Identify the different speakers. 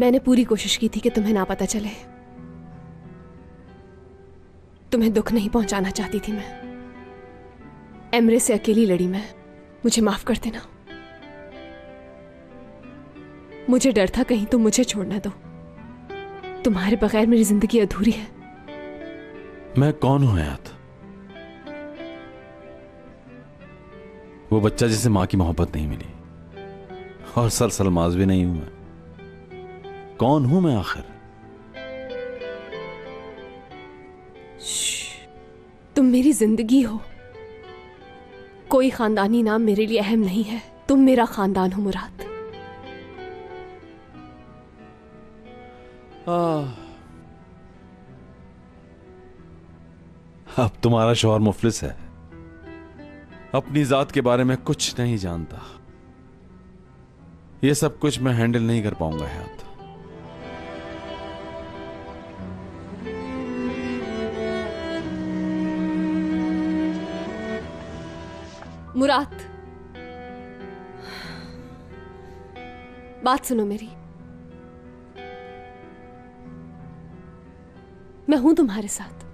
Speaker 1: मैंने पूरी कोशिश की थी कि तुम्हें ना पता चले। तुम्हें दुख नहीं पहुंचाना चाहती थी मैं। एमरे से अकेली लड़ी मैं। मुझे माफ कर देना। मुझे डर था कहीं तुम मुझे छोड़ ना दो। तुम्हारे बगैर मेरी जिंदगी अधूरी है।
Speaker 2: मैं कौन हूं हयात? वो बच्चा जिसे मां की मोहब्बत नहीं मिली, और सरसलमाज भी नहीं हूं मैं। कौन हूं मैं आखिर?
Speaker 1: तुम मेरी जिंदगी हो। कोई खानदानी नाम मेरे लिए अहम नहीं है। तुम मेरा खानदान हो मुराद।
Speaker 2: अब तुम्हारा शौहर मुफलिस है, अपनी जात के बारे में कुछ नहीं जानता। ये सब कुछ मैं हैंडल नहीं कर पाऊंगा हयात।
Speaker 1: मुराद, बात सुनो मेरी। मैं हूं तुम्हारे साथ।